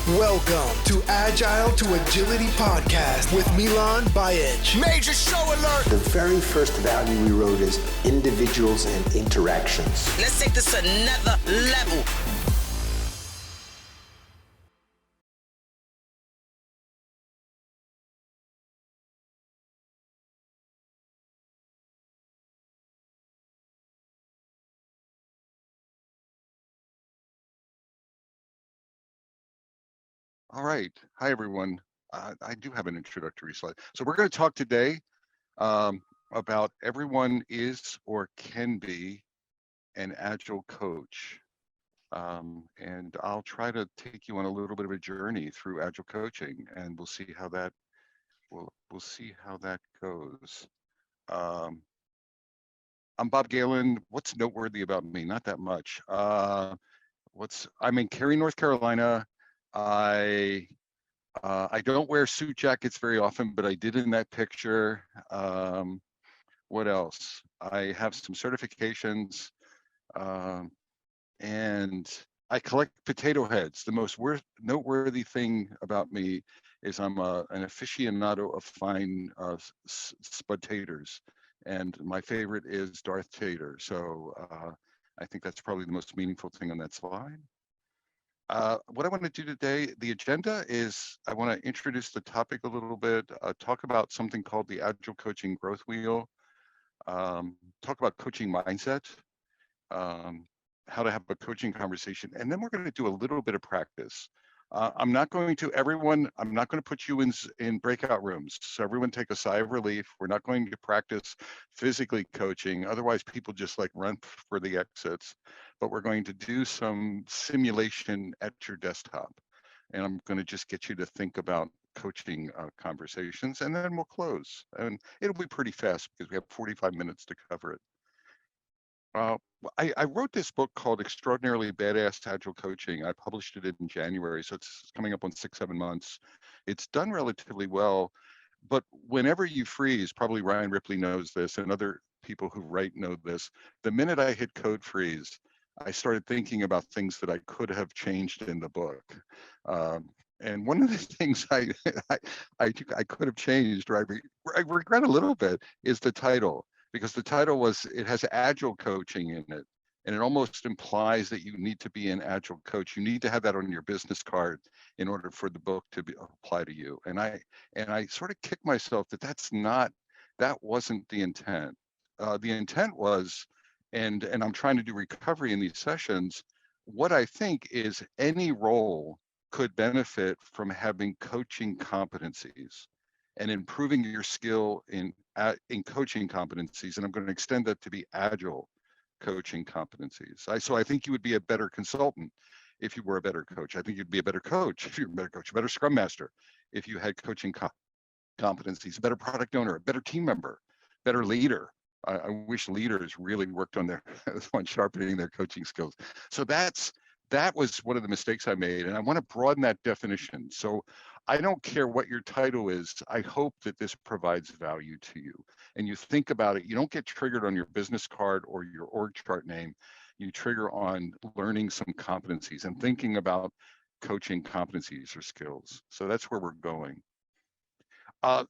Welcome to Agile to Agility podcast with Milan Bajic. Major show alert! The very first value we wrote is individuals and interactions. Let's take this another level. All right. Hi, everyone. I do have an introductory slide. So we're going to talk today about everyone is or can be an Agile coach. And I'll try to take you on a little bit of a journey through Agile coaching, and we'll see how that we'll see how that goes. I'm Bob Galen. What's noteworthy about me? Not that much. I'm in Cary, North Carolina. I don't wear suit jackets very often, but I did in that picture. What else? I have some certifications, and I collect potato heads. The most noteworthy thing about me is I'm an aficionado of fine spud-taters, and my favorite is Darth Tater. So I think that's probably the most meaningful thing on that slide. What I want to do today, the agenda is I want to introduce the topic a little bit, talk about something called the Agile Coaching Growth Wheel, talk about coaching mindset, how to have a coaching conversation, and then we're going to do a little bit of practice. I'm not going to put you in breakout rooms. So everyone take a sigh of relief. We're not going to practice physically coaching. Otherwise, people just like run for the exits. But we're going to do some simulation at your desktop. And I'm going to just get you to think about coaching conversations, and then we'll close. And it'll be pretty fast because we have 45 minutes to cover it. I wrote this book called Extraordinarily Badass Agile Coaching. I published it in January, so it's coming up on 6-7 months. It's done relatively well, but whenever you freeze, probably Ryan Ripley knows this, and other people who write know this, the minute I hit code freeze, I started thinking about things that I could have changed in the book. And one of the things I could have changed, or I regret a little bit, is the title. Because the title it has Agile coaching in it, and it almost implies that you need to be an Agile coach. You need to have that on your business card in order for the book to apply to you. And I sort of kicked myself that wasn't the intent. The intent was, and I'm trying to do recovery in these sessions, what I think is any role could benefit from having coaching competencies and improving your skill in coaching competencies. And I'm going to extend that to be Agile coaching competencies. So I think you would be a better consultant if you were a better coach. I think you'd be a better coach if you're a better coach, a better Scrum Master if you had coaching competencies, a better product owner, a better team member, better leader. I wish leaders really worked on sharpening their coaching skills. So that was one of the mistakes I made, and I want to broaden that definition. So I don't care what your title is. I hope that this provides value to you. And you think about it, you don't get triggered on your business card or your org chart name. You trigger on learning some competencies and thinking about coaching competencies or skills. So that's where we're going.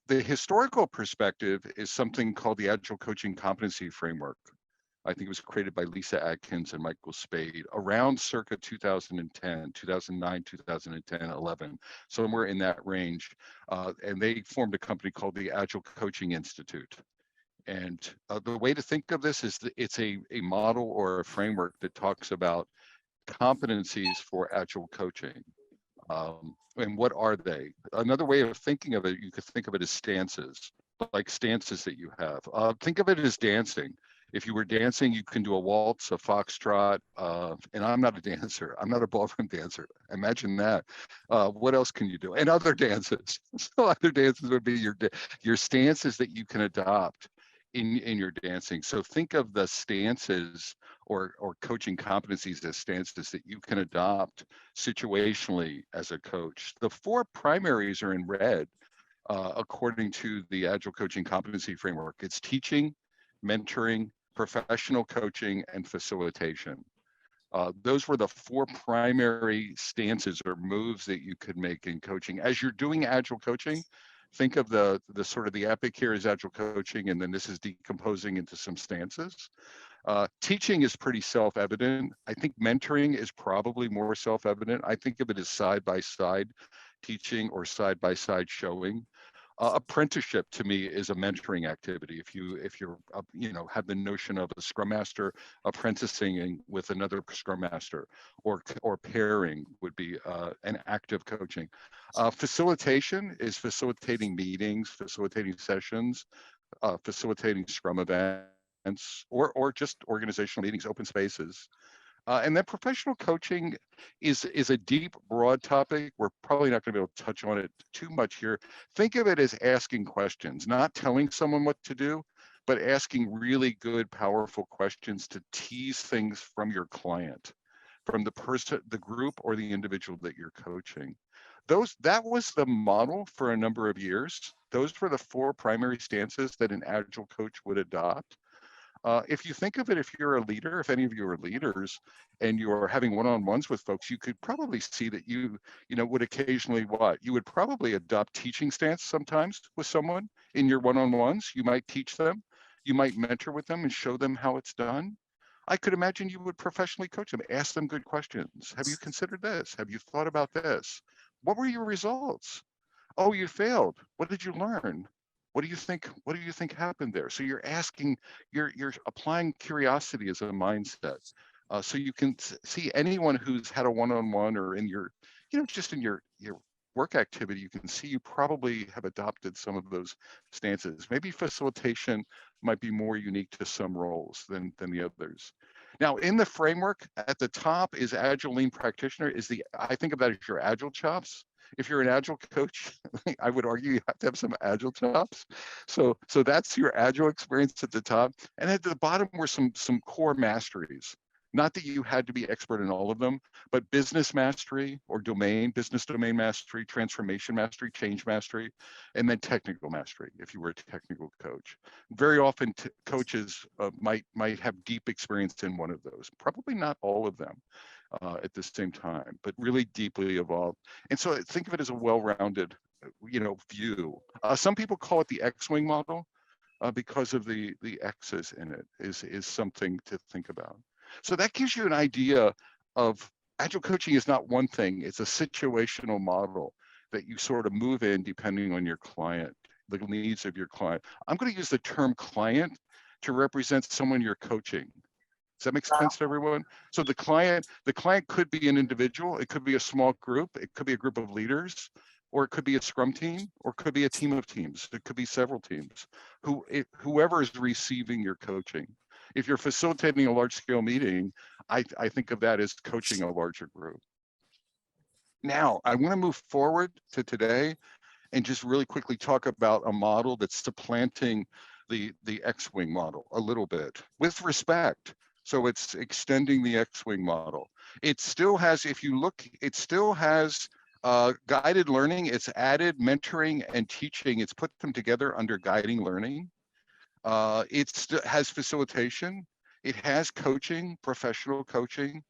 The historical perspective is something called the Agile Coaching Competency Framework. I think it was created by Lisa Adkins and Michael Spade around circa 2010, 2009, 2010, 11, somewhere in that range. And they formed a company called the Agile Coaching Institute. And the way to think of this is that it's a model or a framework that talks about competencies for Agile coaching. And what are they? Another way of thinking of it, you could think of it as stances, like stances that you have. Think of it as dancing. If you were dancing, you can do a waltz, a foxtrot, and I'm not a dancer. I'm not a ballroom dancer. Imagine that. What else can you do? And other dances. So other dances would be your stances that you can adopt in your dancing. So think of the stances or coaching competencies as stances that you can adopt situationally as a coach. The 4 primaries are in red, according to the Agile Coaching Competency Framework. It's teaching, mentoring, professional coaching, and facilitation. Those were the 4 primary stances or moves that you could make in coaching. As you're doing agile coaching, think of the sort of the epic here is agile coaching, and then this is decomposing into some stances. Teaching is pretty self-evident. I think mentoring is probably more self-evident. I think of it as side-by-side teaching or side-by-side showing. Apprenticeship to me is a mentoring activity. If you're have the notion of a Scrum Master apprenticing with another Scrum Master, or pairing would be an active coaching. Facilitation is facilitating meetings, facilitating sessions, facilitating Scrum events, or just organizational meetings, open spaces. And then professional coaching is a deep, broad topic. We're probably not going to be able to touch on it too much here. Think of it as asking questions, not telling someone what to do, but asking really good, powerful questions to tease things from your client, from the person, the group, or the individual that you're coaching. That was the model for a number of years. Those were the 4 primary stances that an agile coach would adopt. If you think of it, if you're a leader, if any of you are leaders and you're having one-on-ones with folks, you could probably see that you would occasionally you would probably adopt teaching stance sometimes with someone in your one-on-ones. You might teach them, you might mentor with them and show them how it's done. I could imagine you would professionally coach them, ask them good questions. Have you considered this? Have you thought about this? What were your results? Oh, you failed. What did you learn? What do you think happened there? So you're asking, you're applying curiosity as a mindset. So you can see anyone who's had a one-on-one or in your, just in your work activity, you can see you probably have adopted some of those stances. Maybe facilitation might be more unique to some roles than the others. Now, in the framework, at the top is Agile Lean Practitioner. I think of that as your Agile chops. If you're an Agile coach, I would argue you have to have some Agile chops. So that's your Agile experience at the top. And at the bottom were some core masteries. Not that you had to be expert in all of them, but business mastery or business domain mastery, transformation mastery, change mastery, and then technical mastery if you were a technical coach. Very often coaches might have deep experience in one of those, probably not all of them at the same time, but really deeply evolved. And so think of it as a well-rounded view. Some people call it the X-wing model because of the X's in it is something to think about. So that gives you an idea of Agile coaching is not one thing, it's a situational model that you sort of move in depending on your client, the needs of your client. I'm going to use the term client to represent someone you're coaching. Does that make sense to everyone? So the client could be an individual, it could be a small group, it could be a group of leaders, or it could be a Scrum team, or it could be a team of teams. It could be several teams. Whoever is receiving your coaching. If you're facilitating a large-scale meeting, I think of that as coaching a larger group. Now, I want to move forward to today and just really quickly talk about a model that's supplanting the X-wing model a little bit with respect. So it's extending the X-wing model. It still has, if you look, it still has guided learning. It's added mentoring and teaching. It's put them together under guiding learning. It has facilitation. It has coaching, professional coaching,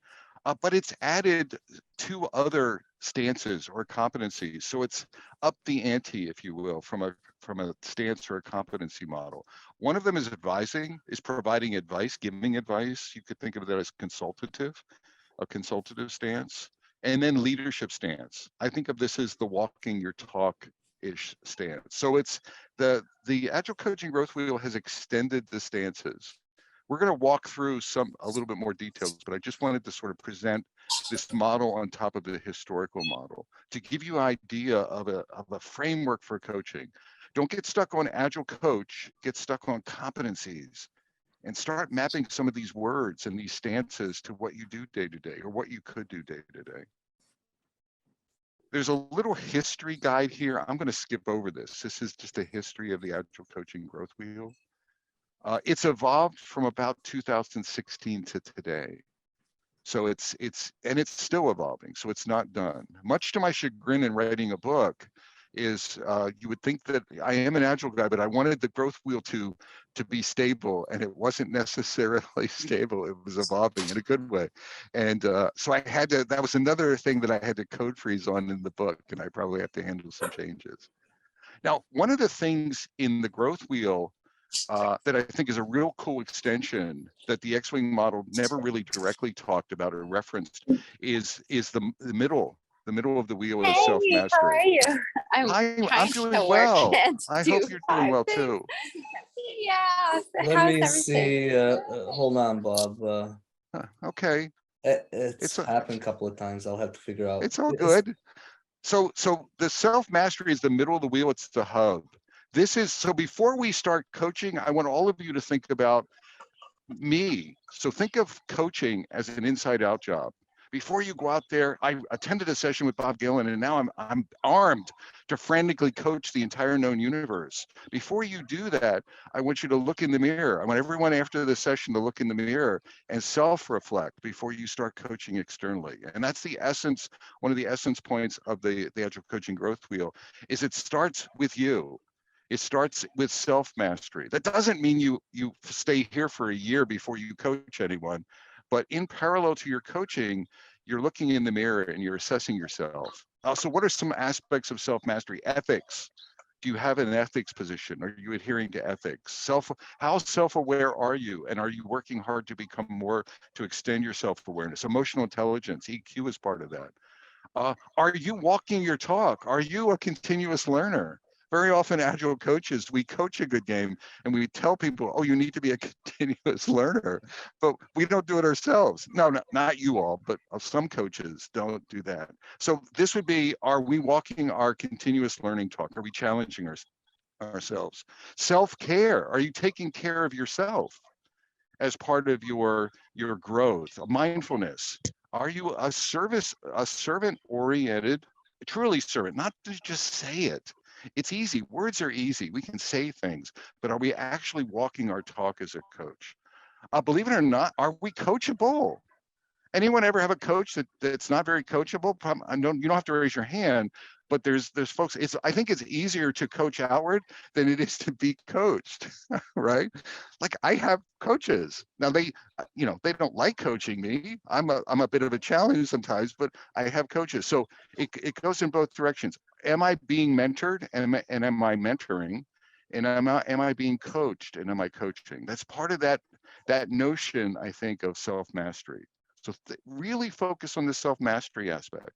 but it's added 2 other stances or competencies. So it's up the ante, if you will, from a stance or a competency model. One of them is advising, is providing advice, giving advice. You could think of that as a consultative stance. And then leadership stance. I think of this as the walking your talk-ish stance. So it's the Agile Coaching Growth Wheel has extended the stances. We're going to walk through a little bit more details, but I just wanted to sort of present this model on top of the historical model to give you an idea of a framework for coaching. Don't get stuck on Agile Coach, get stuck on competencies, and start mapping some of these words and these stances to what you do day to day or what you could do day to day. There's a little history guide here. I'm going to skip over this. This is just a history of the Agile Coaching Growth Wheel. It's evolved from about 2016 to today. So it's still evolving. So it's not done. Much to my chagrin in writing a book, is you would think that I am an agile guy, but I wanted the growth wheel to be stable, and it wasn't necessarily stable. It was evolving in a good way. And so I had to, that was another thing that I had to code freeze on in the book, and I probably have to handle some changes. Now, one of the things in the growth wheel that I think is a real cool extension that the X-Wing model never really directly talked about or referenced is the middle of the wheel is Hey, how are self-mastery. you? I'm I'm trying doing to work well. and I do hope you're doing 5 well things. too. Yeah, Let how's me everything? see. Hold on, Bob. Okay, It's it's happened a couple of times. I'll have to figure out. it's all good. So the self-mastery is the middle of the wheel. It's the hub. This is, so before we start coaching, I want all of you to think about me. So think of coaching as an inside out job. Before you go out there, I attended a session with Bob Galen, and now I'm armed to frantically coach the entire known universe. Before you do that, I want you to look in the mirror. I want everyone after the session to look in the mirror and self-reflect before you start coaching externally. And that's the essence, one of the essence points of the Agile Coaching Growth Wheel, is it starts with you. It starts with self-mastery. That doesn't mean you stay here for a year before you coach anyone, but in parallel to your coaching, you're looking in the mirror and you're assessing yourself. So what are some aspects of self-mastery? Ethics. Do you have an ethics position? Are you adhering to ethics? How self-aware are you? And are you working hard to become more, to extend your self-awareness? Emotional intelligence, EQ is part of that. Are you walking your talk? Are you a continuous learner? Very often, agile coaches, we coach a good game and we tell people, oh, you need to be a continuous learner, but we don't do it ourselves. No, not you all, but some coaches don't do that. So this would be, are we walking our continuous learning talk? Are we challenging ourselves? Self-care, are you taking care of yourself as part of your growth? Mindfulness, are you a servant oriented, truly servant, not to just say it? It's easy, words are easy, we can say things, but are we actually walking our talk as a coach? Believe it or not, are we coachable? Anyone ever have a coach that's not very coachable? You don't have to raise your hand, but there's folks. I think it's easier to coach outward than it is to be coached, right? Like I have coaches now. They don't like coaching me. I'm a bit of a challenge sometimes, but I have coaches. So it goes in both directions. Am I being mentored and am I mentoring? And am I being coached and am I coaching? That's part of that notion, I think, of self-mastery. So really focus on the self-mastery aspect.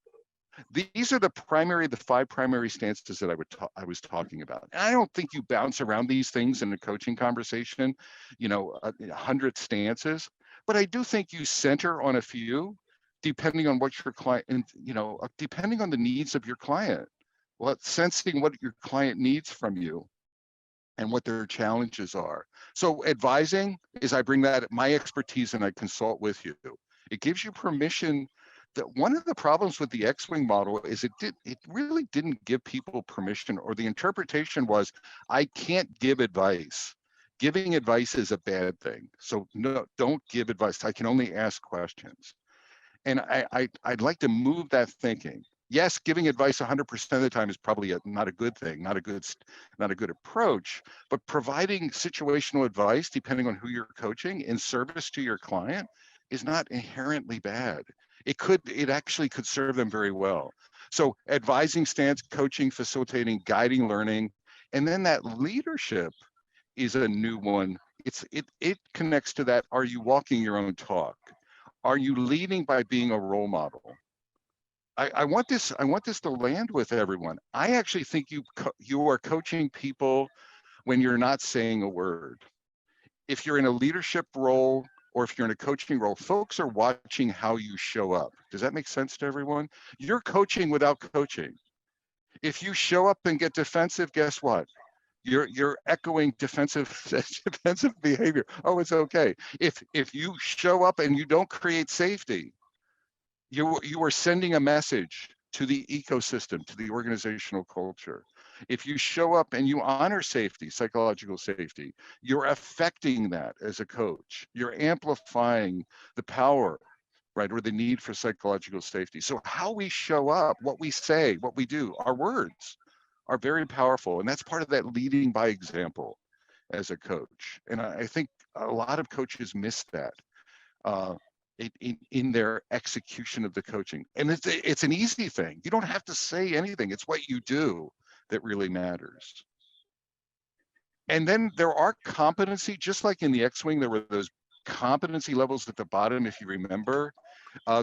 These are the 5 primary stances that I was talking about. And I don't think you bounce around these things in a coaching conversation, 100 stances, but I do think you center on a few, depending on what your client, and depending on the needs of your client. Sensing what your client needs from you and what their challenges are. So advising is, I bring that my expertise and I consult with you. It gives you permission. That one of the problems with the X-Wing model is it really didn't give people permission, or the interpretation was, I can't give advice. Giving advice is a bad thing. So no, don't give advice. I can only ask questions. And I'd like to move that thinking. Yes, giving advice 100% of the time is probably not a good thing, not a good approach, but providing situational advice, depending on who you're coaching, in service to your client is not inherently bad. It actually could serve them very well. So advising stance, coaching, facilitating, guiding, learning, and then that leadership is a new one. It connects to that. Are you walking your own talk? Are you leading by being a role model? I want this to land with everyone. I actually think you are coaching people when you're not saying a word. If you're in a leadership role or if you're in a coaching role, folks are watching how you show up. Does that make sense to everyone? You're coaching without coaching. If you show up and get defensive, guess what? You're echoing defensive behavior. Oh, it's okay. If you show up and you don't create safety, you are sending a message to the ecosystem, to the organizational culture. If you show up and you honor safety, psychological safety, you're affecting that as a coach. You're amplifying the power, right, or the need for psychological safety. So how we show up, what we say, what we do, our words, are very powerful. And that's part of that leading by example as a coach. And I think a lot of coaches miss that in their execution of the coaching. And it's an easy thing. You don't have to say anything. It's what you do that really matters. And then there are competency, just like in the X-Wing, there were those competency levels at the bottom, if you remember.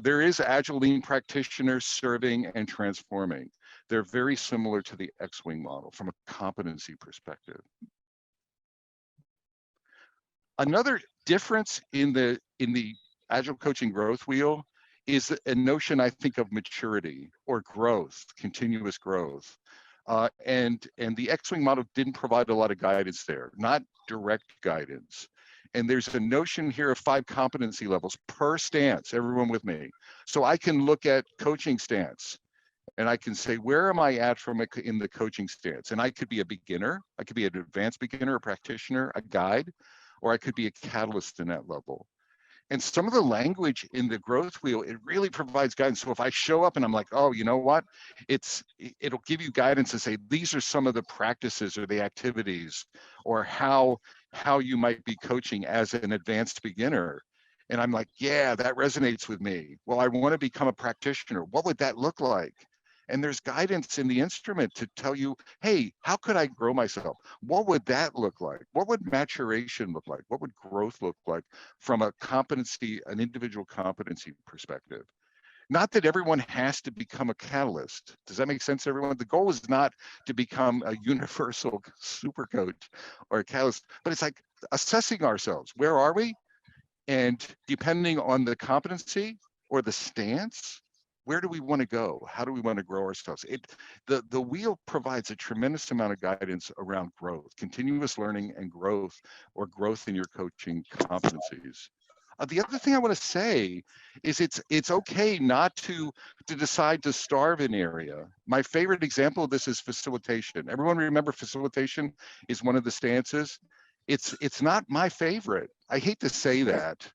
There is Agile Lean Practitioner, Serving, and Transforming. They're very similar to the X-Wing model from a competency perspective. Another difference in the Agile Coaching Growth Wheel is a notion, I think, of maturity or growth, continuous growth. And the X-Wing model didn't provide a lot of guidance there, not direct guidance. And there's a notion here of 5 competency levels per stance, everyone with me. So I can look at coaching stance and I can say, where am I at in the coaching stance? And I could be a beginner, I could be an advanced beginner, a practitioner, a guide, or I could be a catalyst in that level. And some of the language in the growth wheel, it really provides guidance. So if I show up and I'm like, oh, you know what? It'll give you guidance and say, these are some of the practices or the activities or how you might be coaching as an advanced beginner. And I'm like, yeah, that resonates with me. Well, I want to become a practitioner. What would that look like? And there's guidance in the instrument to tell you, hey, how could I grow myself? What would that look like? What would maturation look like? What would growth look like from a competency, an individual competency perspective? Not that everyone has to become a catalyst. Does that make sense, everyone? The goal is not to become a universal super coach or a catalyst, but it's like assessing ourselves. Where are we? And depending on the competency or the stance, where do we want to go? How do we want to grow ourselves? The wheel provides a tremendous amount of guidance around growth, continuous learning and growth, or growth in your coaching competencies. The other thing I want to say is it's okay not to decide to starve an area. My favorite example of this is facilitation. Everyone remember facilitation is one of the stances. It's not my favorite. I hate to say that.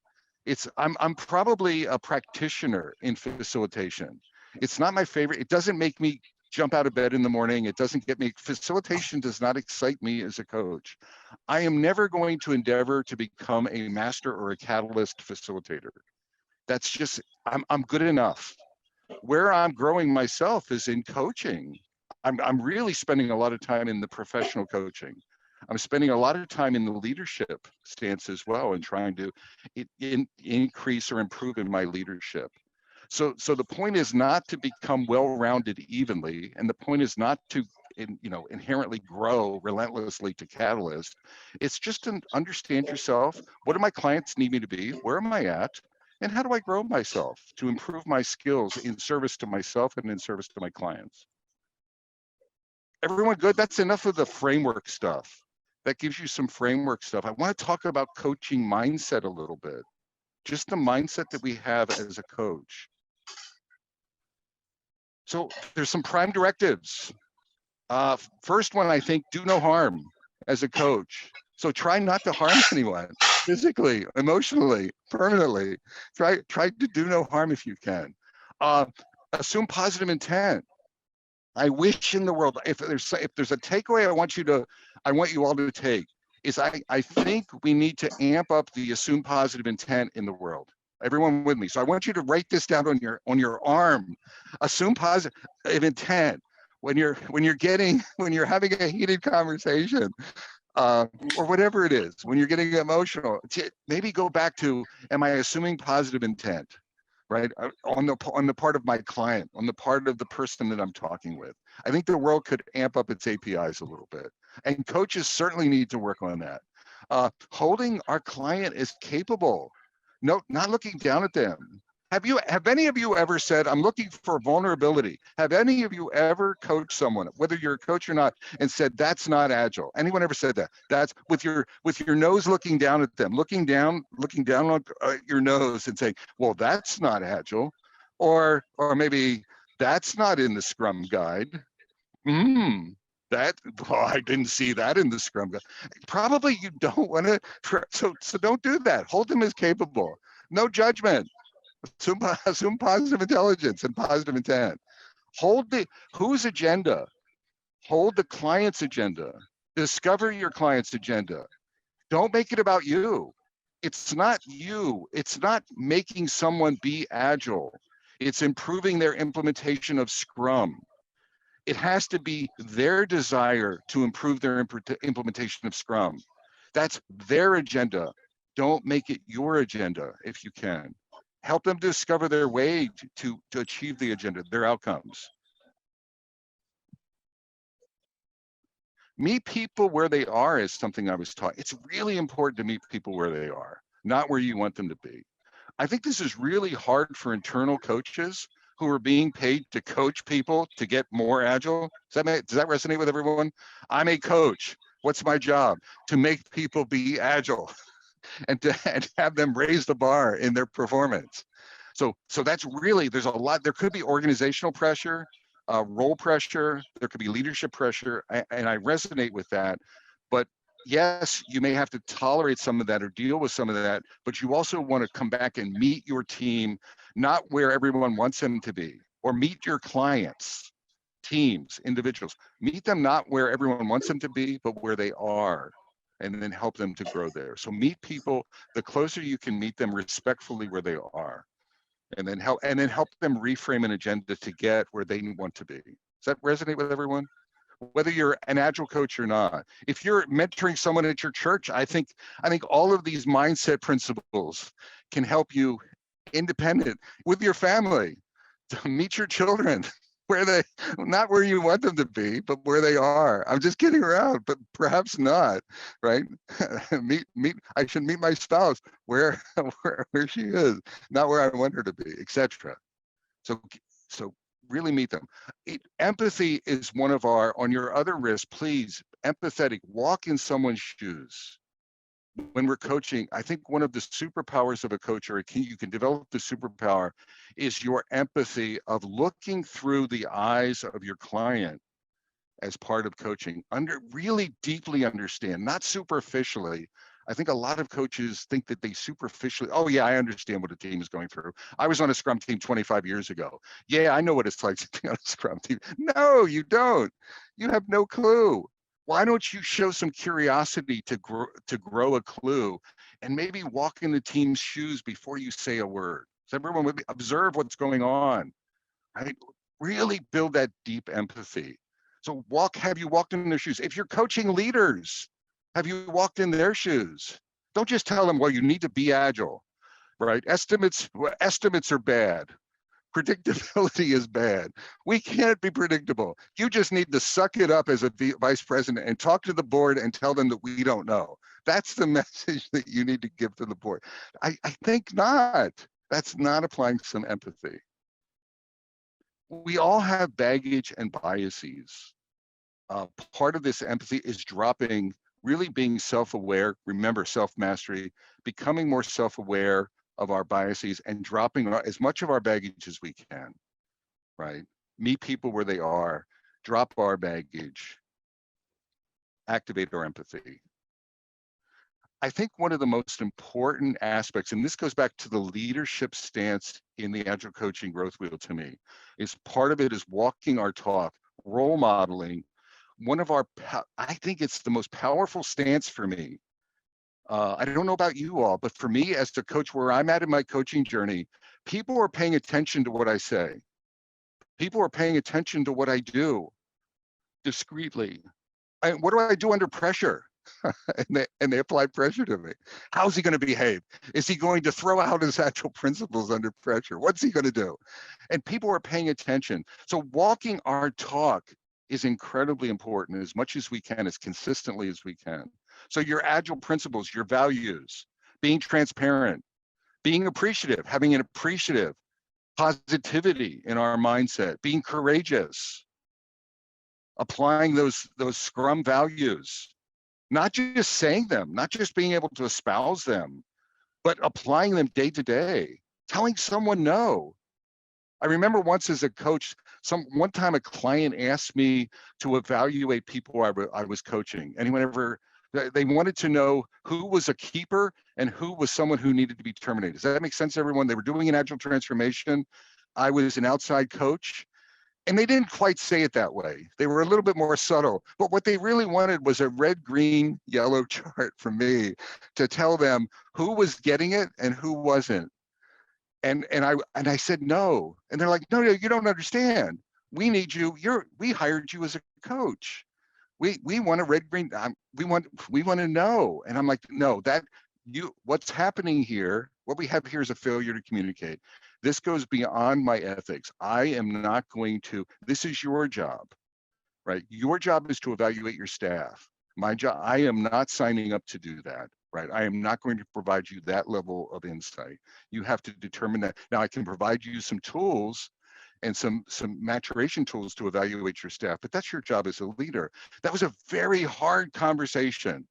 I'm probably a practitioner in facilitation. It's not my favorite. It doesn't make me jump out of bed in the morning. It doesn't get me, facilitation does not excite me as a coach. I am never going to endeavor to become a master or a catalyst facilitator. That's just, I'm good enough. Where I'm growing myself is in coaching. I'm really spending a lot of time in the professional coaching. I'm spending a lot of time in the leadership stance as well and trying to increase or improve in my leadership. So the point is not to become well-rounded evenly, and the point is not to inherently grow relentlessly to catalyst. It's just to understand yourself. What do my clients need me to be? Where am I at? And how do I grow myself to improve my skills in service to myself and in service to my clients? Everyone good? That's enough of the framework stuff. That gives you some framework stuff. I want to talk about coaching mindset a little bit. Just the mindset that we have as a coach. So there's some prime directives. First one, I think, do no harm as a coach. So try not to harm anyone physically, emotionally, permanently. Try to do no harm if you can. Assume positive intent. I wish in the world, if there's a takeaway I want you all to take, is I think we need to amp up the assume positive intent in the world. Everyone with me. So I want you to write this down on your arm. Assume positive intent when you're having a heated conversation, or whatever it is, when you're getting emotional. Maybe go back to, am I assuming positive intent? Right, on the part of my client, on the part of the person that I'm talking with. I think the world could amp up its APIs a little bit, and coaches certainly need to work on that. Holding our client as capable, no, not looking down at them. Have any of you ever said, I'm looking for vulnerability? Have any of you ever coached someone, whether you're a coach or not, and said, that's not agile? Anyone ever said that? That's with your nose looking down at them, looking down on your nose and saying, well, that's not agile. Or maybe that's not in the Scrum guide. I didn't see that in the Scrum guide. Probably you don't want to, so don't do that. Hold them as capable. No judgment. Assume positive intelligence and positive intent. Whose agenda? Hold the client's agenda. Discover your client's agenda. Don't make it about you. It's not you. It's not making someone be agile. It's improving their implementation of Scrum. It has to be their desire to improve their implementation of Scrum. That's their agenda. Don't make it your agenda if you can. Help them discover their way to achieve the agenda, their outcomes. Meet people where they are is something I was taught. It's really important to meet people where they are, not where you want them to be. I think this is really hard for internal coaches who are being paid to coach people to get more agile. Does that resonate with everyone? I'm a coach. What's my job? To make people be agile and have them raise the bar in their performance. So that's really, there's a lot. There could be organizational pressure, role pressure, there could be leadership pressure, and I resonate with that. But yes, you may have to tolerate some of that or deal with some of that, but you also want to come back and meet your team, not where everyone wants them to be, or meet your clients, teams, individuals. Meet them not where everyone wants them to be, but where they are, and then help them to grow there. So meet people, the closer you can meet them respectfully where they are, and then help them reframe an agenda to get where they want to be. Does that resonate with everyone? Whether you're an agile coach or not. If you're mentoring someone at your church, I think all of these mindset principles can help you independent with your family to meet your children where they, not where you want them to be, but where they are. I'm just kidding around, but perhaps not, right? I should meet my spouse where she is, not where I want her to be, etc. So really meet them. Empathy is one of our, on your other wrist, please, empathetic, walk in someone's shoes. When we're coaching, I think one of the superpowers of a coach, or you can develop the superpower, is your empathy of looking through the eyes of your client as part of coaching, really deeply understand, not superficially. I think a lot of coaches think that they superficially, oh yeah, I understand what a team is going through. I was on a Scrum team 25 years ago. Yeah, I know what it's like to be on a Scrum team. No, you don't. You have no clue. Why don't you show some curiosity to grow a clue, and maybe walk in the team's shoes before you say a word? So everyone would observe what's going on, right? Really build that deep empathy. So have you walked in their shoes? If you're coaching leaders, have you walked in their shoes? Don't just tell them, well, you need to be agile, right? Estimates are bad. Predictability is bad. We can't be predictable. You just need to suck it up as a vice president and talk to the board and tell them that we don't know. That's the message that you need to give to the board. I think not. That's not applying some empathy. We all have baggage and biases. Part of this empathy is really being self-aware. Remember, self-mastery, becoming more self-aware of our biases and dropping as much of our baggage as we can, right? Meet people where they are, drop our baggage, activate our empathy. I think one of the most important aspects, and this goes back to the leadership stance in the Agile Coaching Growth Wheel to me, is part of it is walking our talk, role modeling. I think it's the most powerful stance for me. I don't know about you all, but for me as the coach, where I'm at in my coaching journey, people are paying attention to what I say. People are paying attention to what I do discreetly. What do I do under pressure? and they apply pressure to me. How's he going to behave? Is he going to throw out his actual principles under pressure? What's he going to do? And people are paying attention. So walking our talk is incredibly important, as much as we can, as consistently as we can. So your agile principles, your values, being transparent, being appreciative, having an appreciative positivity in our mindset, being courageous, applying those Scrum values, not just saying them, not just being able to espouse them, but applying them day to day, telling someone no. I remember once as a coach, one time a client asked me to evaluate people I was coaching. They wanted to know who was a keeper and who was someone who needed to be terminated. Does that make sense, everyone? They were doing an agile transformation. I was an outside coach, And they didn't quite say it that way. They were a little bit more subtle, but what they really wanted was a red, green, yellow chart from me to tell them who was getting it and who wasn't. And I said no, and they're like, no, you don't understand. We need you. We hired you as a coach. We want a red, green. We want to know. And I'm like, no, what's happening here? What we have here is a failure to communicate. This goes beyond my ethics. I am not going to. This is your job, right? Your job is to evaluate your staff. My job. I am not signing up to do that. Right. I am not going to provide you that level of insight. You have to determine that. Now, I can provide you some tools and some maturation tools to evaluate your staff, but that's your job as a leader. That was a very hard conversation.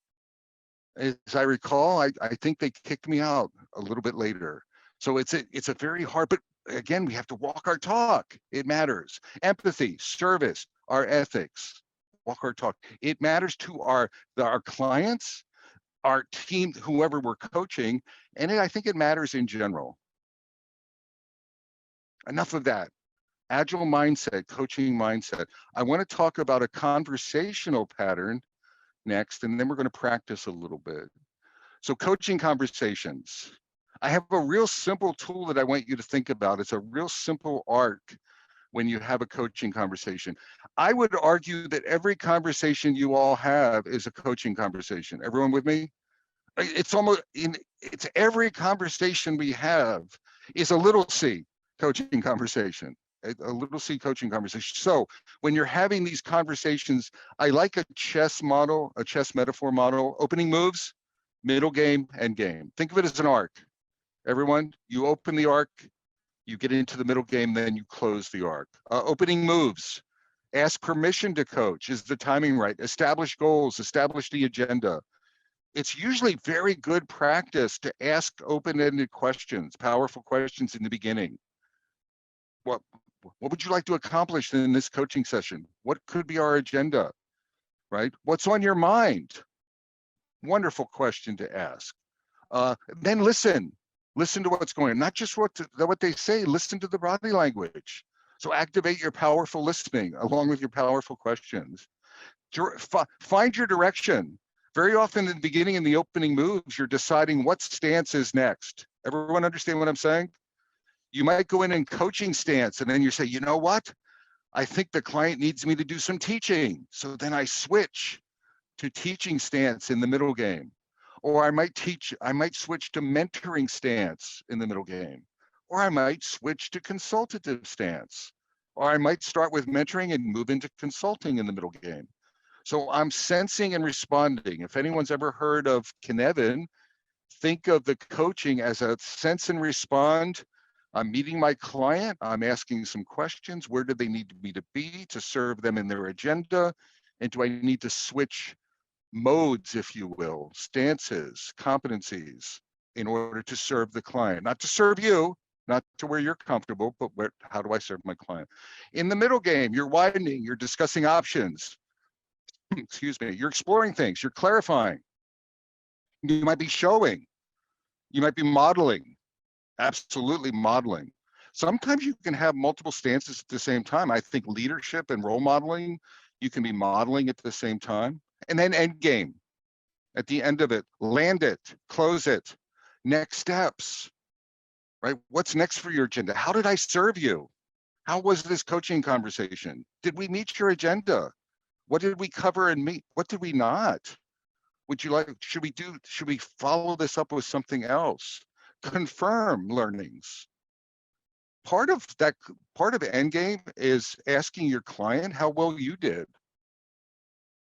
As I recall, I think they kicked me out a little bit later. So it's a very hard, but again, we have to walk our talk. It matters. Empathy, service, our ethics, walk our talk. It matters to our clients, our team, whoever we're coaching, and I think it matters in general. Enough of that. Agile mindset, coaching mindset. I want to talk about a conversational pattern next, and then we're going to practice a little bit. So coaching conversations. I have a real simple tool that I want you to think about. It's a real simple arc when you have a coaching conversation. I would argue that every conversation you all have is a coaching conversation. Everyone with me? It's every conversation we have is a little C coaching conversation, a little C coaching conversation. So when you're having these conversations, I like a chess model, a chess metaphor model, opening moves, middle game, end game. Think of it as an arc. Everyone, you open the arc, you get into the middle game, then you close the arc. Opening moves, ask permission to coach. Is the timing right? Establish goals, establish the agenda. It's usually very good practice to ask open-ended questions, powerful questions in the beginning. What would you like to accomplish in this coaching session? What could be our agenda, right? What's on your mind? Wonderful question to ask. Then listen to what's going on, not just what they say, listen to the body language. So activate your powerful listening along with your powerful questions. Find your direction. Very often in the beginning, in the opening moves, you're deciding what stance is next. Everyone understand what I'm saying? You might go in coaching stance, and then you say, you know what? I think the client needs me to do some teaching. So then I switch to teaching stance in the middle game. Or I might switch to mentoring stance in the middle game. Or I might switch to consultative stance. Or I might start with mentoring and move into consulting in the middle game. So I'm sensing and responding. If anyone's ever heard of Kinevin, think of the coaching as a sense and respond. I'm meeting my client. I'm asking some questions. Where do they need me to be to serve them in their agenda? And do I need to switch modes, if you will, stances, competencies in order to serve the client? Not to serve you, not to where you're comfortable, but how do I serve my client? In the middle game, you're widening, you're discussing options. Excuse me, you're exploring things, you're clarifying. You might be showing, you might be modeling, absolutely modeling. Sometimes you can have multiple stances at the same time. I think leadership and role modeling, you can be modeling at the same time. And then end game, at the end of it, land it, close it, next steps, right? What's next for your agenda? How did I serve you? How was this coaching conversation? Did we meet your agenda? What did we cover and meet? What did we not? Should we follow this up with something else? Confirm learnings. Part of endgame is asking your client how well you did.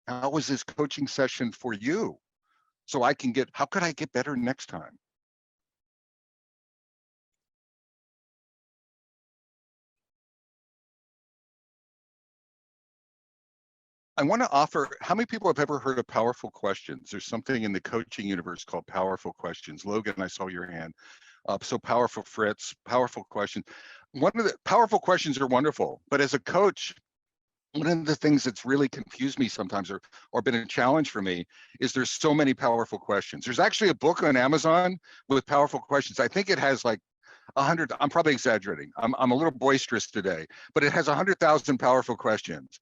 How was this coaching session for you? So how could I get better next time? I want to offer, how many people have ever heard of powerful questions? There's something in the coaching universe called powerful questions. Logan, I saw your hand. So powerful, Fritz, powerful questions. One of the powerful questions are wonderful, but as a coach, one of the things that's really confused me sometimes or been a challenge for me is there's so many powerful questions. There's actually a book on Amazon with powerful questions. I think it has like 100, I'm probably exaggerating. I'm a little boisterous today, but it has 100,000 powerful questions.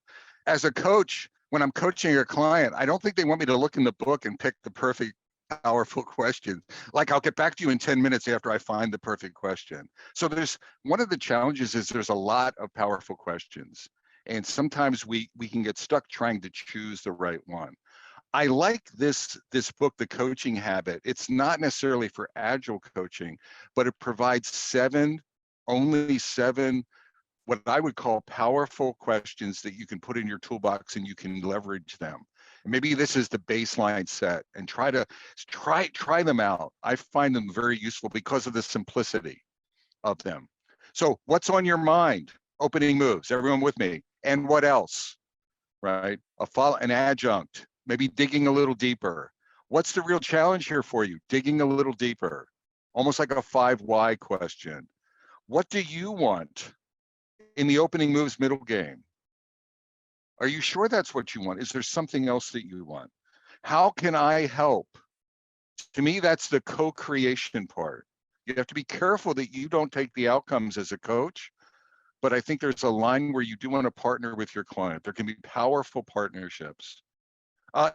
As a coach, when I'm coaching a client, I don't think they want me to look in the book and pick the perfect powerful question. Like, I'll get back to you in 10 minutes after I find the perfect question. So there's one of the challenges is there's a lot of powerful questions. And sometimes we can get stuck trying to choose the right one. I like this book, The Coaching Habit. It's not necessarily for agile coaching, but it provides only seven, what I would call powerful questions that you can put in your toolbox and you can leverage them. And maybe this is the baseline set, and try them out. I find them very useful because of the simplicity of them. So what's on your mind? Opening moves, everyone with me. And what else, right? An adjunct, maybe digging a little deeper. What's the real challenge here for you? Digging a little deeper, almost like a 5 why question. What do you want in the opening moves middle game? Are you sure that's what you want? Is there something else that you want? How can I help? To me, that's the co-creation part. You have to be careful that you don't take the outcomes as a coach, but I think there's a line where you do want to partner with your client. There can be powerful partnerships.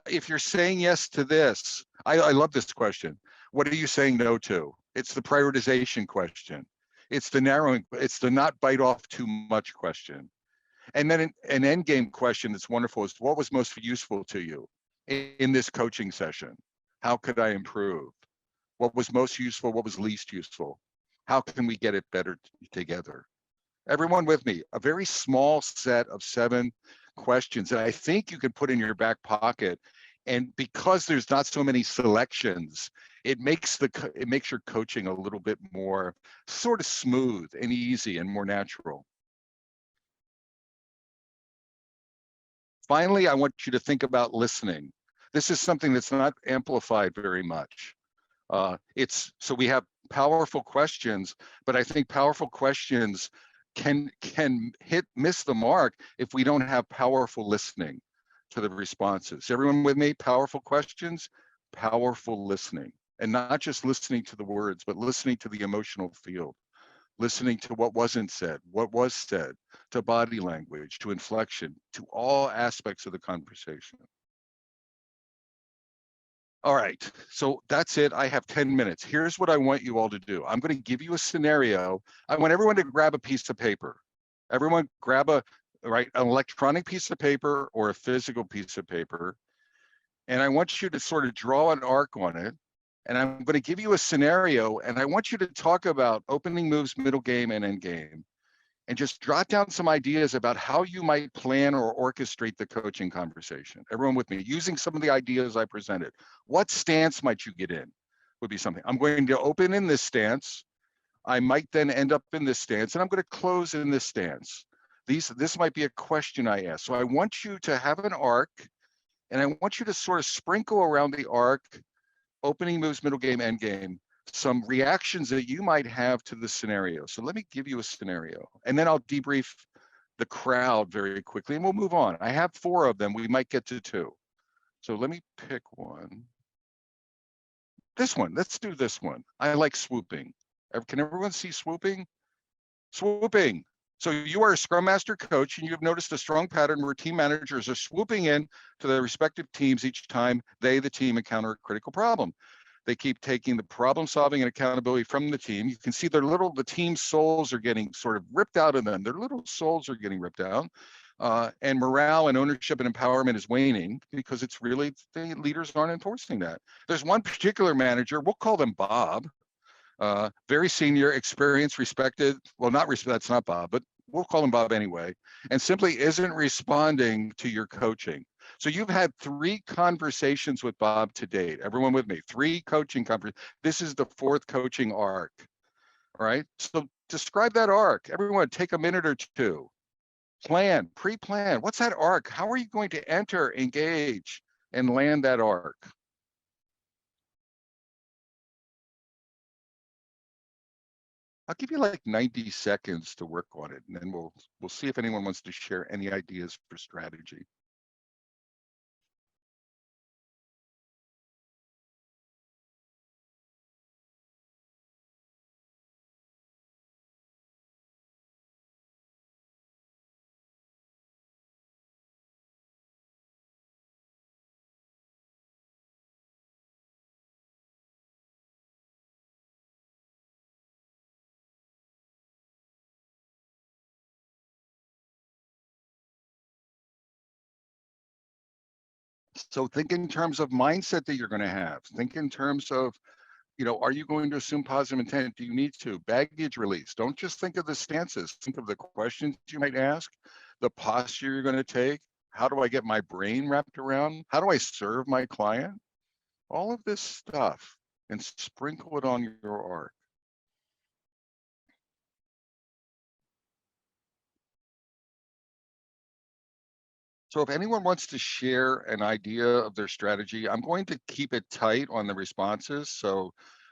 If you're saying yes to this, I love this question. What are you saying no to? It's the prioritization question. It's the narrowing, it's the not bite off too much question. And then an end game question that's wonderful is, what was most useful to you in this coaching session? How could I improve? What was most useful? What was least useful? How can we get it better together? Everyone with me, a very small set of 7 questions that I think you can put in your back pocket. And because there's not so many selections, it makes your coaching a little bit more sort of smooth and easy and more natural. Finally, I want you to think about listening. This is something that's not amplified very much. So we have powerful questions, but I think powerful questions can miss the mark if we don't have powerful listening to the responses. Everyone with me? Powerful questions, powerful listening, and not just listening to the words, but listening to the emotional field, listening to what wasn't said, what was said, to body language, to inflection, to all aspects of the conversation. All right, so that's it. I have 10 minutes. Here's what I want you all to do. I'm going to give you a scenario. I want everyone to grab a piece of paper. Everyone grab an electronic piece of paper or a physical piece of paper. And I want you to sort of draw an arc on it. And I'm going to give you a scenario, and I want you to talk about opening moves, middle game, and end game. And just jot down some ideas about how you might plan or orchestrate the coaching conversation. Everyone with me, using some of the ideas I presented. What stance might you get in would be something. I'm going to open in this stance. I might then end up in this stance, and I'm going to close in this stance. This might be a question I ask. So I want you to have an arc, and I want you to sort of sprinkle around the arc, opening moves, middle game, end game, some reactions that you might have to the scenario. So let me give you a scenario, and then I'll debrief the crowd very quickly, and we'll move on. I have 4 of them. We might get to 2. So let me pick one. This one, let's do this one. I like swooping. Can everyone see swooping? Swooping. So you are a Scrum Master coach, and you've noticed a strong pattern where team managers are swooping in to their respective teams each time the team encounter a critical problem. They keep taking the problem solving and accountability from the team. You can see the team souls are getting sort of ripped out of them. Their little souls are getting ripped out. And morale and ownership and empowerment is waning because it's really, the leaders aren't enforcing that. There's one particular manager, we'll call them Bob, very senior, experienced, respected. Well, that's not Bob, but we'll call him Bob anyway, and simply isn't responding to your coaching. So you've had 3 conversations with Bob to date. Everyone with me? 3 coaching conversations. This is the 4th coaching arc. All right. So describe that arc. Everyone, take a minute or 2. Plan, pre-plan. What's that arc? How are you going to enter, engage, and land that arc? I'll give you like 90 seconds to work on it, and then we'll see if anyone wants to share any ideas for strategy. So think in terms of mindset that you're going to have. Think in terms of, are you going to assume positive intent? Do you need to? Baggage release. Don't just think of the stances. Think of the questions you might ask, the posture you're going to take. How do I get my brain wrapped around? How do I serve my client? All of this stuff, and sprinkle it on your arc. So if anyone wants to share an idea of their strategy, I'm going to keep it tight on the responses.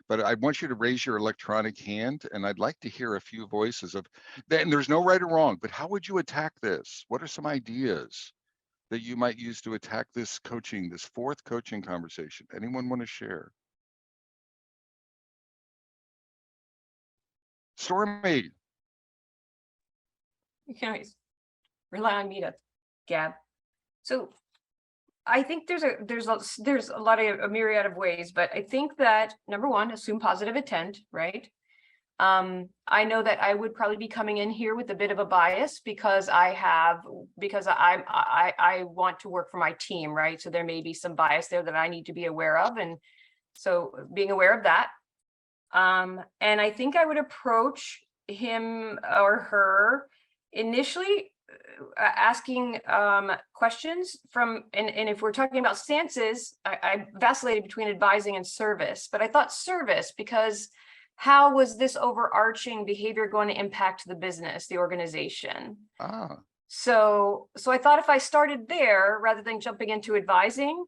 But I want you to raise your electronic hand, and I'd like to hear a few voices of, and there's no right or wrong, but how would you attack this? What are some ideas that you might use to attack this fourth coaching conversation? Anyone want to share? Stormy. You can always rely on me to gab. So I think there's a lot of a myriad of ways, but I think that number one, assume positive intent, right? I know that I would probably be coming in here with a bit of a bias because I want to work for my team, right? So there may be some bias there that I need to be aware of, and so being aware of that. And I think I would approach him or her initially asking questions from, and if we're talking about stances, I vacillated between advising and service, but I thought service because how was this overarching behavior going to impact the business, the organization? So I thought if I started there rather than jumping into advising,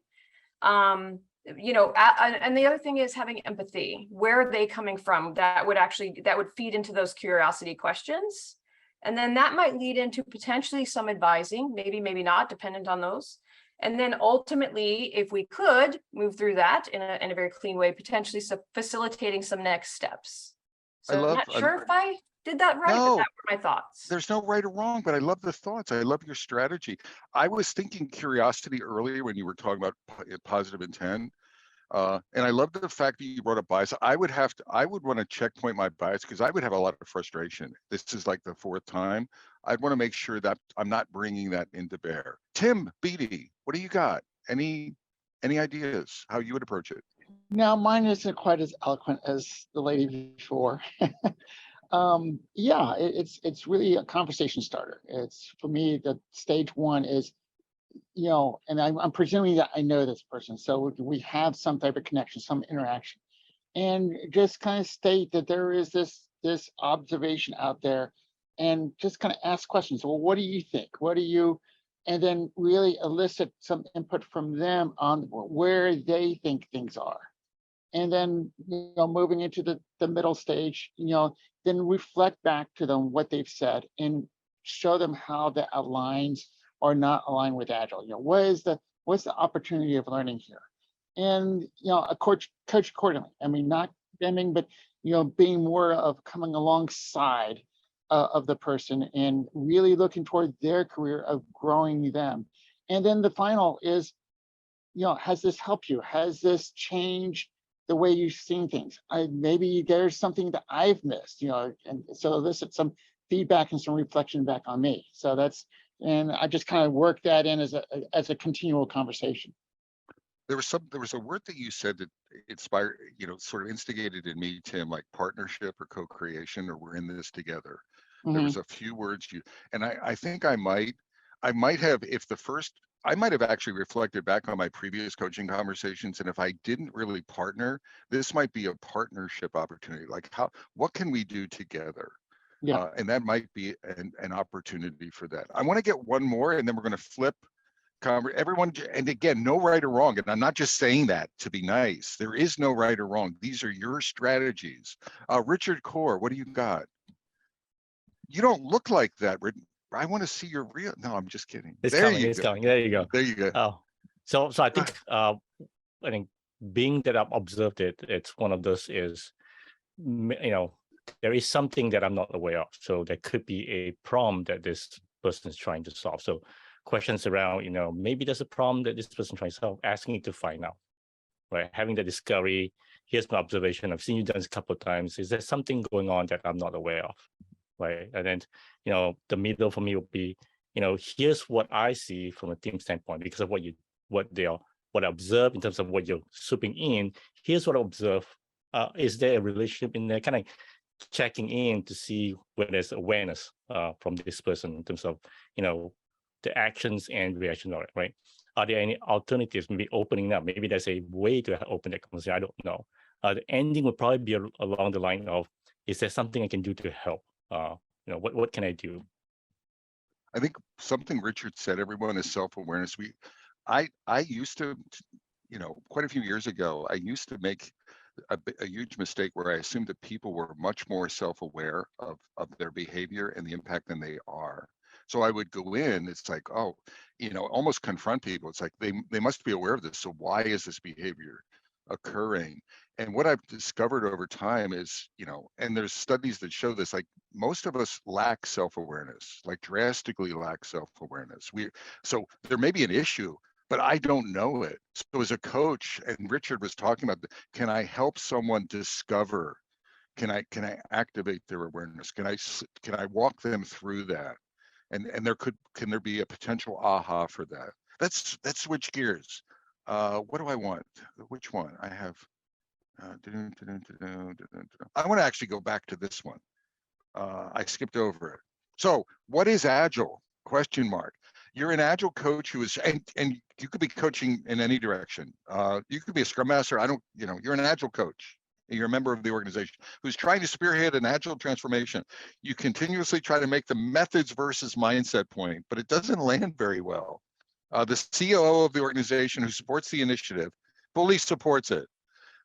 and the other thing is having empathy. Where are they coming from? That would feed into those curiosity questions. And then that might lead into potentially some advising, maybe not, dependent on those. And then ultimately, if we could move through that in a very clean way, potentially facilitating some next steps. So I'm not sure if I did that right, but that were my thoughts. There's no right or wrong, but I love the thoughts. I love your strategy. I was thinking curiosity earlier when you were talking about positive intent. And I love the fact that you brought up bias. I would want to checkpoint my bias because I would have a lot of frustration. This is like the fourth time. I'd want to make sure that I'm not bringing that into bear. Tim Beatty, what do you got? Any ideas how you would approach it? Now, mine isn't quite as eloquent as the lady before. It's really a conversation starter. It's, for me, the stage one is, and I'm presuming that I know this person. So we have some type of connection, some interaction, and just kind of state that there is this observation out there, and just kind of ask questions. Well, what do you think? And then really elicit some input from them on where they think things are. And then, moving into the middle stage, then reflect back to them what they've said and show them how that aligns or not align with Agile. What's the opportunity of learning here? And a coach accordingly. I mean, not bending, but being more of coming alongside of the person and really looking toward their career of growing them. And then the final is, has this helped you? Has this changed the way you've seen things? Maybe there's something that I've missed, and so elicit some feedback and some reflection back on me. So and I just kind of work that in as a continual conversation. There was a word that you said that inspired, sort of instigated in me, Tim, like partnership or co-creation, or we're in this together. Mm-hmm. There was a few words and I think I might have, I might have actually reflected back on my previous coaching conversations. And if I didn't really partner, this might be a partnership opportunity. Like what can we do together? Yeah. And that might be an opportunity for that. I want to get one more, and then we're going to flip everyone. And again, no right or wrong. And I'm not just saying that to be nice. There is no right or wrong. These are your strategies. Richard Core, what do you got? You don't look like that. I want to see your real. No, I'm just kidding. It's coming. There you go. There you go. Oh, so I think I think being that I've observed it, it's one of those is, there is something that I'm not aware of. So there could be a problem that this person is trying to solve. So questions around, maybe there's a problem that this person trying to solve, asking you to find out, right? Having the discovery. Here's my observation. I've seen you done this a couple of times. Is there something going on that I'm not aware of? Right. And then, the middle for me would be, here's what I see from a team standpoint because of what you what I observe in terms of what you're swooping in. Here's what I observe. Is there a relationship in there? Kind of checking in to see whether there's awareness from this person in terms of, the actions and reactions of it, right? Are there any alternatives, maybe opening up? Maybe there's a way to open that conversation. I don't know. The ending would probably be along the line of, is there something I can do to help? What can I do? I think something Richard said, everyone, is self-awareness. I used to, quite a few years ago, I used to make a huge mistake where I assumed that people were much more self-aware of their behavior and the impact than they are. So I would go in, it's like, almost confront people. It's like, they must be aware of this. So why is this behavior occurring? And what I've discovered over time is, and there's studies that show this, like most of us lack self-awareness, like drastically lack self-awareness. So there may be an issue, but I don't know it. So as a coach, and Richard was talking about, can I help someone discover? Can I activate their awareness? Can I walk them through that? And can there be a potential aha for that? Let's switch gears. What do I want? Which one? I have. I want to actually go back to this one. I skipped over it. So what is Agile? Question mark. You're an Agile coach who is, and you could be coaching in any direction. You could be a Scrum Master. You're an Agile coach. You're a member of the organization who's trying to spearhead an Agile transformation. You continuously try to make the methods versus mindset point, but it doesn't land very well. The COO of the organization who supports the initiative fully supports it.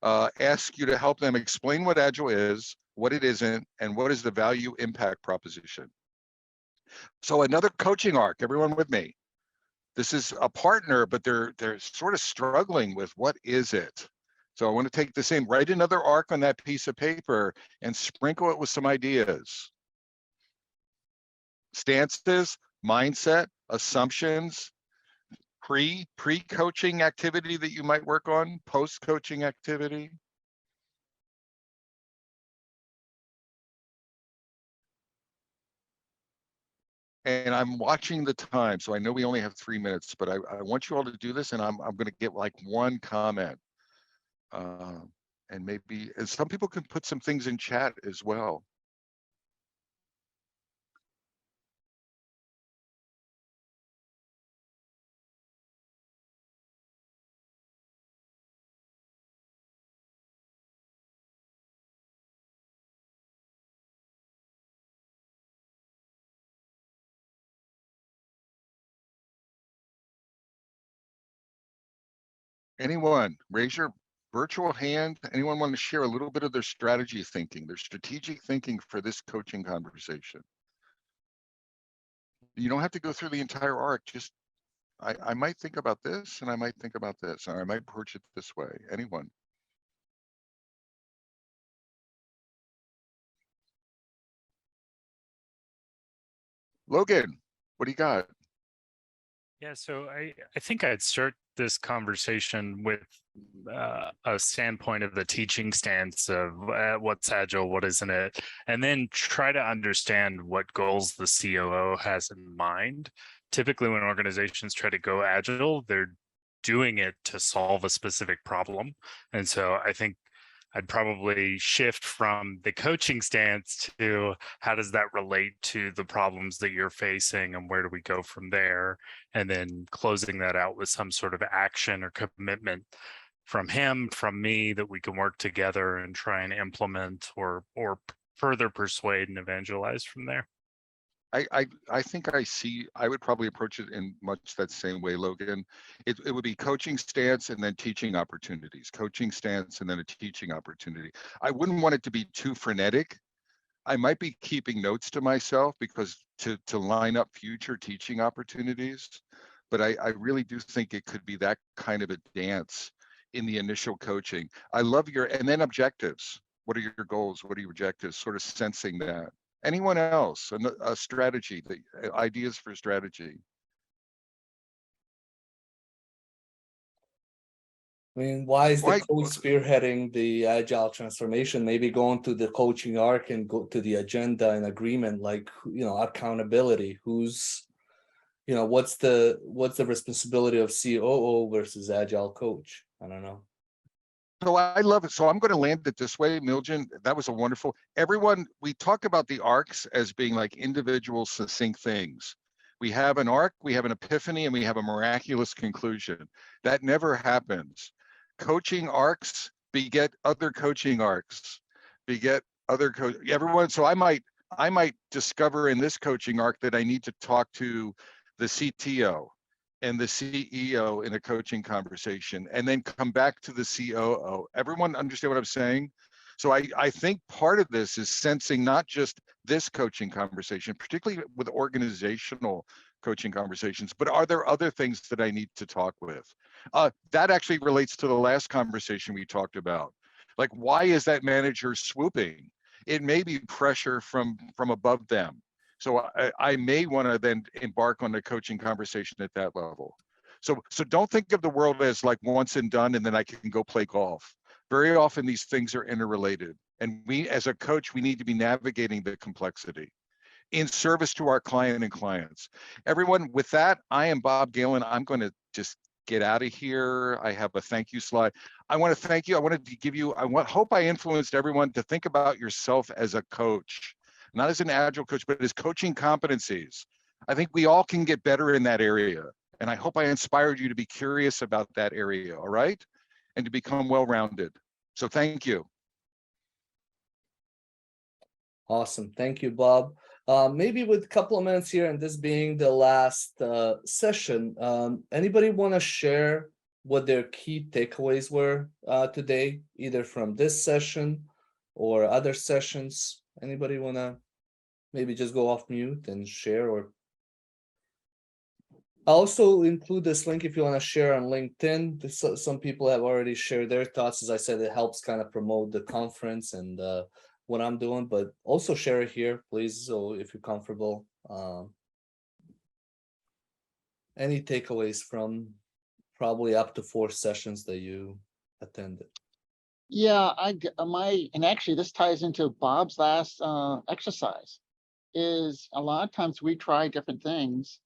Ask you to help them explain what Agile is, what it isn't, and what is the value impact proposition. So another coaching arc, everyone with me. This is a partner, but they're sort of struggling with what is it? So I want to take the same, write another arc on that piece of paper and sprinkle it with some ideas. Stances, mindset, assumptions, pre-coaching activity that you might work on, post-coaching activity. And I'm watching the time, so I know we only have 3 minutes, but I want you all to do this, and I'm going to get like one comment. And maybe some people can put some things in chat as well. Anyone, raise your virtual hand. Anyone want to share a little bit of their strategy thinking, their strategic thinking for this coaching conversation? You don't have to go through the entire arc. Just, I might think about this, and I might think about this, or I might approach it this way. Anyone? Logan, what do you got? Yeah, so I think I'd start this conversation with a standpoint of the teaching stance of what's Agile, what isn't it, and then try to understand what goals the COO has in mind. Typically, when organizations try to go Agile, they're doing it to solve a specific problem. And so I think I'd probably shift from the coaching stance to how does that relate to the problems that you're facing and where do we go from there? And then closing that out with some sort of action or commitment from him, from me, that we can work together and try and implement or further persuade and evangelize from there. I think I would probably approach it in much that same way, Logan. It would be coaching stance and then teaching opportunities, coaching stance and then a teaching opportunity. I wouldn't want it to be too frenetic. I might be keeping notes to myself because to line up future teaching opportunities, but I really do think it could be that kind of a dance in the initial coaching. I love and then objectives. What are your goals? What are your objectives? Sort of sensing that. Anyone else? A strategy, ideas for strategy? I mean, why is the coach spearheading the agile transformation? Maybe going to the coaching arc and go to the agenda and agreement, like, accountability. Who's what's the responsibility of COO versus agile coach? I don't know. So I love it. So I'm going to land it this way, Miljan. That was a wonderful. Everyone, we talk about the arcs as being like individual succinct things. We have an arc, we have an epiphany, and we have a miraculous conclusion. That never happens. Coaching arcs beget other coaching arcs, beget other everyone. So I might discover in this coaching arc that I need to talk to the CTO and the CEO in a coaching conversation, and then come back to the COO. Everyone understand what I'm saying? So I think part of this is sensing not just this coaching conversation, particularly with organizational coaching conversations, but are there other things that I need to talk with? That actually relates to the last conversation we talked about. Like, why is that manager swooping? It may be pressure from above them. So I may want to then embark on the coaching conversation at that level. So don't think of the world as like once and done, and then I can go play golf. Very often these things are interrelated. And we, as a coach, we need to be navigating the complexity in service to our client and clients. Everyone, with that, I am Bob Galen. I'm going to just get out of here. I have a thank you slide. I want to thank you. I wanted to give you, hope I influenced everyone to think about yourself as a coach, not as an agile coach, but as coaching competencies. I think we all can get better in that area. And I hope I inspired you to be curious about that area, all right? And to become well-rounded. So thank you. Awesome. Thank you, Bob. Maybe with a couple of minutes here and this being the last session, anybody want to share what their key takeaways were today, either from this session or other sessions? Anybody want to maybe just go off mute and share? Or I'll also include this link if you want to share on LinkedIn. Some people have already shared their thoughts. As I said, it helps kind of promote the conference and what I'm doing, but also share it here, please. So if you're comfortable, any takeaways from probably up to 4 sessions that you attended? Yeah, and actually this ties into Bob's last exercise, is a lot of times we try different things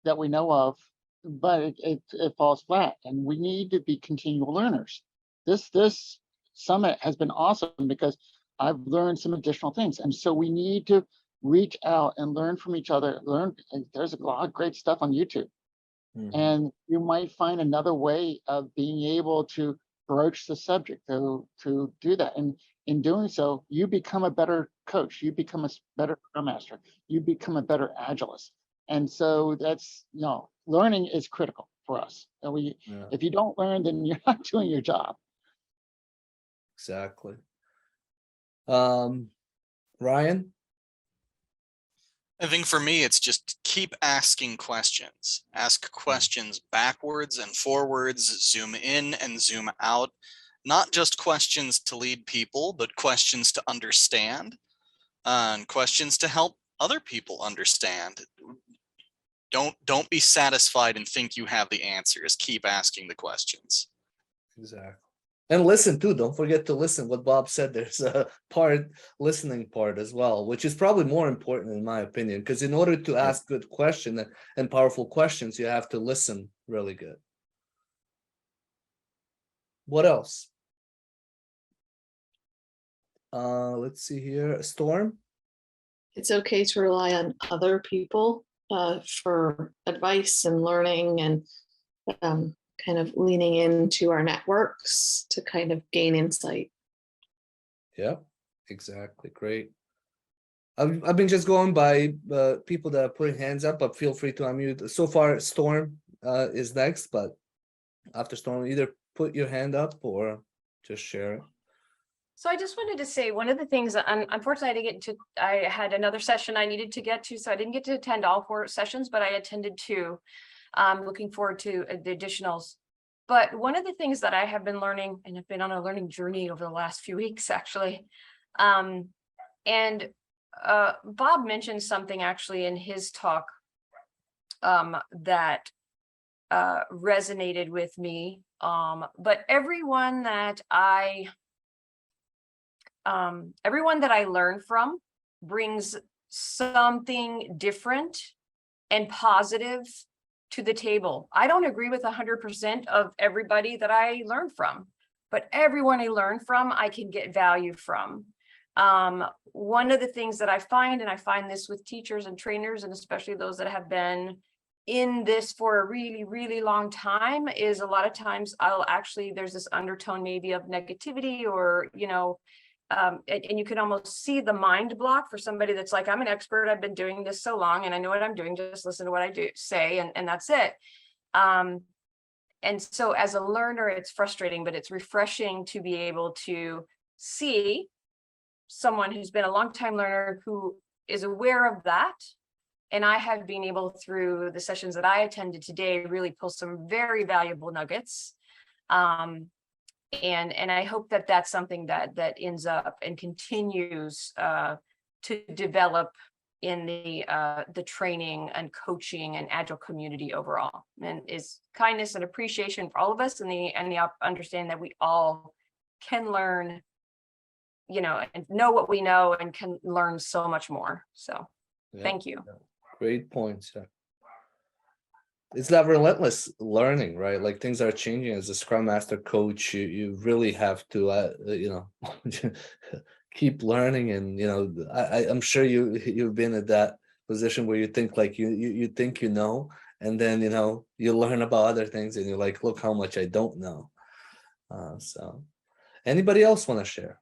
that we know of, but it falls flat, and we need to be continual learners. This summit has been awesome because I've learned some additional things, and so we need to reach out and learn from each other. There's a lot of great stuff on YouTube, and you might find another way of being able to broach the subject to do that. And in doing so, you become a better coach, you become a better Scrum Master, you become a better agilist. And so that's, learning is critical for us. And if you don't learn, then you're not doing your job. Exactly. Ryan? I think for me, it's just keep asking questions. Ask questions backwards and forwards, zoom in and zoom out. Not just questions to lead people, but questions to understand and questions to help other people understand. Don't be satisfied and think you have the answers. Keep asking the questions. Exactly. And listen too. Don't forget to listen. What Bob said, there's a listening part as well, which is probably more important in my opinion, because in order to ask good questions and powerful questions, you have to listen really good. What else? Let's see here. Storm? It's okay to rely on other people for advice and learning and kind of leaning into our networks to kind of gain insight. Yeah, exactly. Great. I've been just going by people that are putting hands up, but feel free to unmute. So far, Storm is next, but after Storm, either put your hand up or just share it. So I just wanted to say one of the things, unfortunately, I had another session I needed to get to, so I didn't get to attend all 4 sessions, but I attended 2. Looking forward to the additionals. But one of the things that I have been learning, and I've been on a learning journey over the last few weeks, actually, and Bob mentioned something actually in his talk that resonated with me. But everyone that I learn from brings something different and positive to the table. I don't agree with 100% of everybody that I learn from, but everyone I learn from, I can get value from. One of the things that I find, and I find this with teachers and trainers, and especially those that have been in this for a really, really long time, is a lot of times there's this undertone maybe of negativity, or, and you can almost see the mind block for somebody that's like, I'm an expert, I've been doing this so long and I know what I'm doing, just listen to what I say, and that's it. And so as a learner, it's frustrating, but it's refreshing to be able to see someone who's been a long-time learner who is aware of that. And I have been able, through the sessions that I attended today, really pull some very valuable nuggets. And I hope that that's something that ends up and continues to develop in the training and coaching and Agile community overall, and is kindness and appreciation for all of us, and the understanding that we all can learn, and know what we know, and can learn so much more. So thank you. Great points. Yeah. It's that relentless learning, right? Like, things are changing. As a Scrum Master coach, you really have to, keep learning. And, I'm sure you've been at that position where you think like you think, and then, you learn about other things and you're like, look how much I don't know. So anybody else want to share?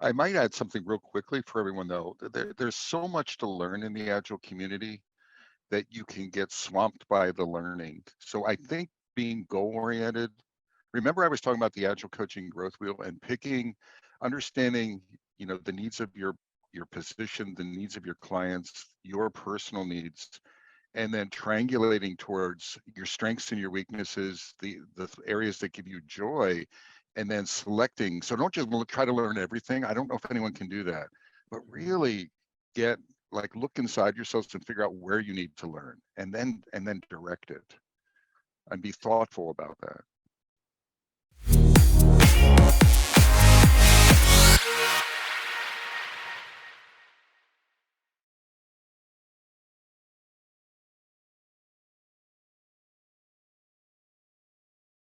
I might add something real quickly for everyone, though. There's so much to learn in the Agile community that you can get swamped by the learning. So I think being goal-oriented, remember I was talking about the Agile Coaching Growth Wheel, and understanding, the needs of your position, the needs of your clients, your personal needs, and then triangulating towards your strengths and your weaknesses, the areas that give you joy, and then selecting. So don't just try to learn everything. I don't know if anyone can do that, but really look inside yourselves and figure out where you need to learn, and then direct it, and be thoughtful about that.